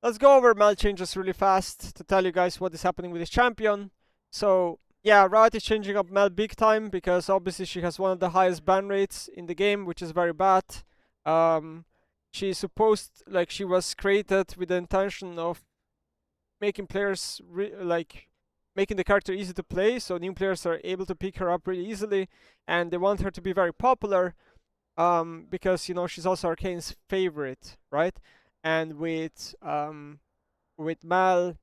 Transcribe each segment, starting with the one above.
let's go over MEL changes really fast to tell you guys what is happening with this champion. So yeah, Riot is changing up MEL big time because obviously she has one of the highest ban rates in the game, which is very bad. She was created with the intention of making players making the character easy to play, so new players are able to pick her up really easily, and they want her to be very popular, because she's also Arcane's favorite, right? And with Mal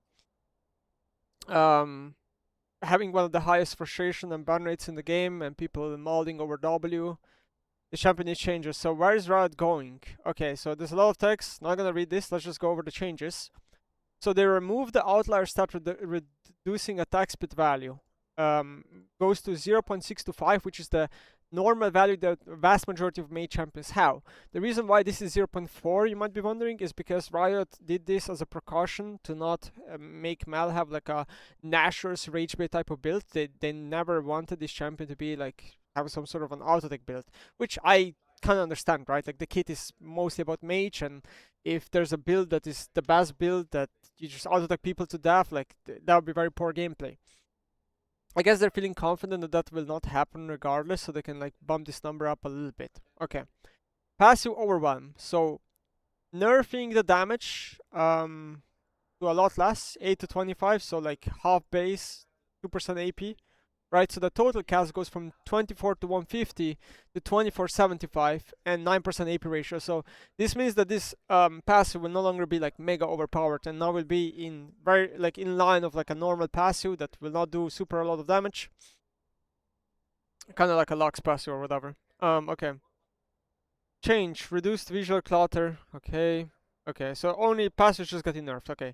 having one of the highest frustration and ban rates in the game, and people molding over W, the champion needs changes. So where is Riot going? Okay, so there's a lot of text. Not gonna read this. Let's just go over the changes. So they remove the outlier stat reducing attack speed value. Goes to 0.625, which is the normal value that vast majority of mage champions have. The reason why this is 0.4, you might be wondering, is because Riot did this as a precaution to not make MEL have like a Nashor's Rage Bait type of build. They never wanted this champion to be like have some sort of an auto deck build, which I kind of understand, right? Like the kit is mostly about mage, and if there's a build that is the best build that you just auto attack people to death, like that would be very poor gameplay. I guess they're feeling confident that that will not happen regardless, so they can like bump this number up a little bit. Okay. Passive overwhelm. So nerfing the damage to a lot less, 8 to 25, so like half base, 2% AP. Right, so the total cast goes from 24 to 150 to 2475 and 9% AP ratio. So this means that this passive will no longer be like mega overpowered, and now will be in very like in line of like a normal passive that will not do super a lot of damage, kind of like a Lux passive or whatever. Okay. Change, reduced visual clutter. Okay, so only passives just getting nerfed. Okay.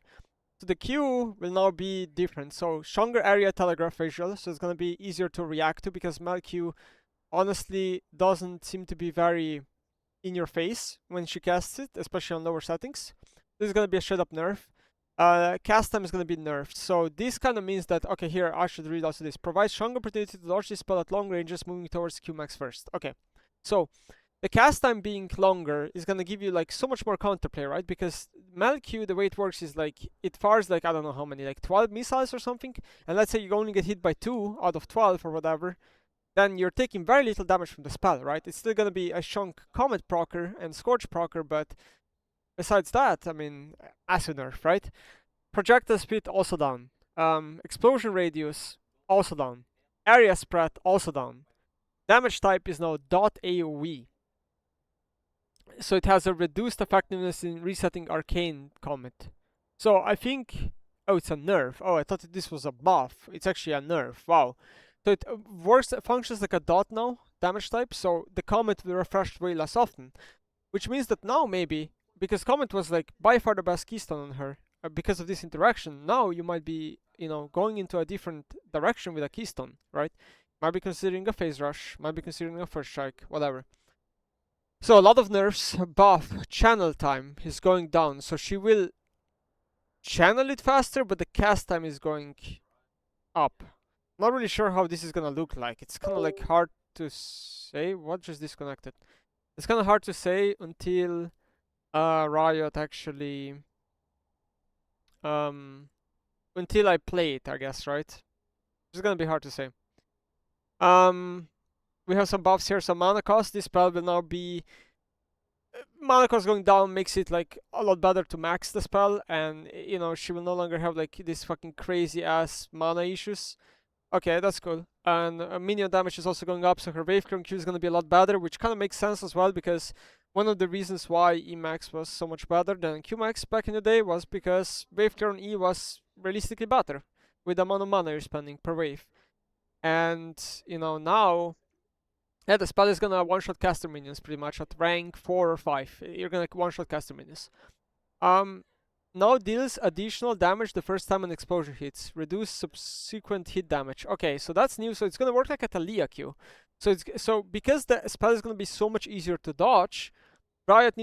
So the Q will now be different. So stronger area telegraph visual, so it's gonna be easier to react to, because MEL Q honestly doesn't seem to be very in your face when she casts it, especially on lower settings. This is gonna be a straight up nerf. Cast time is gonna be nerfed. So this kind of means that, okay, here I should read also this. Provides strong opportunity to dodge this spell at long ranges, moving towards Q max first. Okay, so the cast time being longer is gonna give you like so much more counterplay, right? Because MEL Q, the way it works is like it fires like I don't know how many, like 12 missiles or something, and let's say you only get hit by 2 out of 12 or whatever, then you're taking very little damage from the spell, right? It's still gonna be a chunk Comet procer and Scorch procer, but besides that, I mean, acid nerf, right? Projectile speed also down. Explosion radius also down. Area spread also down. Damage type is now .AoE. So it has a reduced effectiveness in resetting arcane comet. So I think, oh, it's a nerf. Oh, I thought this was a buff. It's actually a nerf. Wow. So it functions like a dot now, damage type. So the comet will refresh way less often, which means that now maybe, because comet was like by far the best keystone on her, because of this interaction, now you might be, going into a different direction with a keystone, right? Might be considering a phase rush, might be considering a first strike, whatever. So a lot of nerfs. Buff channel time is going down, so she will channel it faster, but the cast time is going up. Not really sure how this is gonna look like. It's kind of like hard to say. What just disconnected? It's kind of hard to say until Riot actually until I play it, I guess, right? It's gonna be hard to say. We have some buffs here. So mana cost, this spell will now be mana cost going down, makes it like a lot better to max the spell, and she will no longer have like this fucking crazy ass mana issues. Okay, that's cool. And minion damage is also going up, so her wave clear Q is gonna be a lot better, which kind of makes sense as well, because one of the reasons why Emax was so much better than Qmax back in the day was because wave clear on E was realistically better with the amount of mana you're spending per wave. And now, yeah, the spell is gonna one-shot caster minions pretty much at rank 4 or 5. You're gonna one-shot caster minions. Now deals additional damage the first time an explosion hits. Reduce subsequent hit damage. Okay, so that's new. So it's gonna work like a Talia Q. So because the spell is gonna be so much easier to dodge, Riot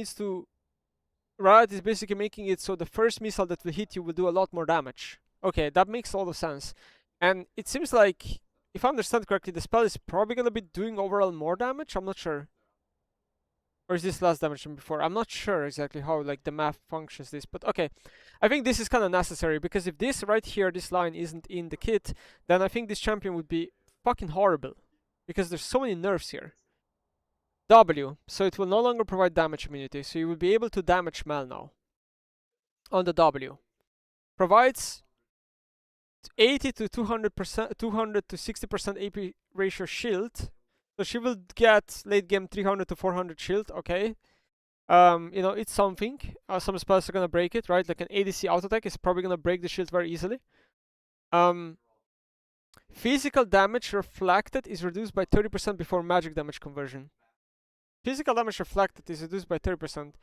is basically making it so the first missile that will hit you will do a lot more damage. Okay, that makes a lot of sense. And it seems like, if I understand correctly, the spell is probably gonna be doing overall more damage. I'm not sure. Or is this less damage than before? I'm not sure exactly how like the math functions this, but okay. I think this is kind of necessary, because if this right here, this line isn't in the kit, then I think this champion would be fucking horrible. Because there's so many nerfs here. W, so it will no longer provide damage immunity, so you will be able to damage MEL now. On the W. Provides 80 to 200%, 200 to 60% AP ratio shield. So she will get late game 300 to 400 shield, okay. You know, it's something. Some spells are gonna break it, right? Like an ADC auto attack is probably gonna break the shield very easily. Physical damage reflected is reduced by 30% before magic damage conversion. Physical damage reflected is reduced by 30%.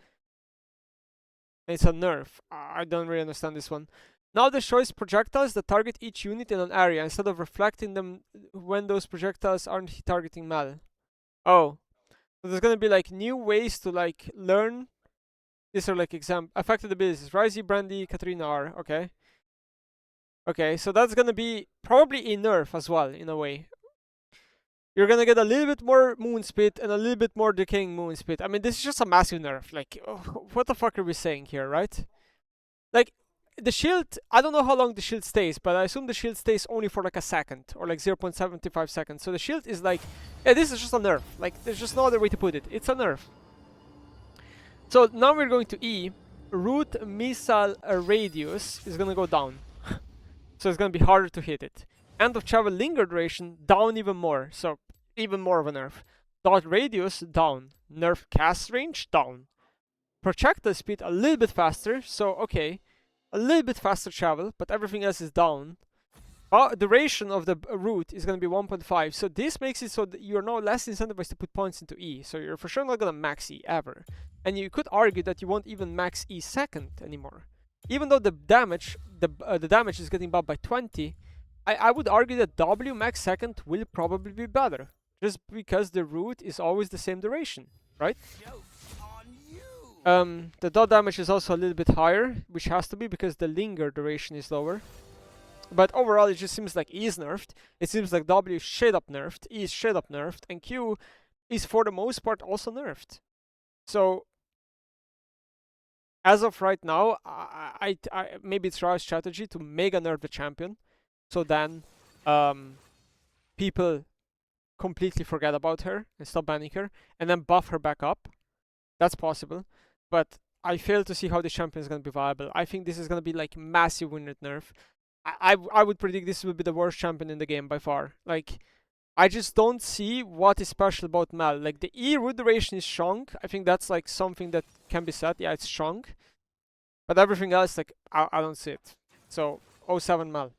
It's a nerf. I don't really understand this one. Now destroys projectiles that target each unit in an area instead of reflecting them when those projectiles aren't targeting MEL. Oh. So there's gonna be like new ways to like learn. These are like affected abilities. Risey, Brandy, Katarina R. Okay. Okay, so that's gonna be probably a nerf as well, in a way. You're gonna get a little bit more moon speed and a little bit more decaying moon speed. I mean, this is just a massive nerf. Like, what the fuck are we saying here, right? Like, the shield, I don't know how long the shield stays, but I assume the shield stays only for like a second, or like 0.75 seconds. So the shield is like, yeah, this is just a nerf. Like, there's just no other way to put it. It's a nerf. So now we're going to E. Root missile radius is gonna go down. So it's gonna be harder to hit it. End of travel linger duration down even more. So even more of a nerf. Dot radius down. Nerf cast range down. Projectile speed a little bit faster. So okay, a little bit faster travel, but everything else is down. Duration of the route is going to be 1.5. So this makes it so that you're now less incentivized to put points into E. So you're for sure not going to max E ever. And you could argue that you won't even max E second anymore. Even though the damage is getting buffed by 20, I would argue that W max second will probably be better. Just because the route is always the same duration, right? The dot damage is also a little bit higher, which has to be because the linger duration is lower. But overall, it just seems like E is nerfed. It seems like W is straight up nerfed, E is straight up nerfed, and Q is for the most part also nerfed. So, as of right now, maybe it's Riot's strategy to mega nerf the champion, so then people completely forget about her and stop banning her, and then buff her back up. That's possible, but I fail to see how the champion is going to be viable. I think this is going to be like massive win rate nerf. I would predict this will be the worst champion in the game by far. Like, I just don't see what is special about MEL. Like, the E root duration is strong. I think that's like something that can be said. Yeah, it's strong. But everything else, like, I don't see it. So, 07 MEL.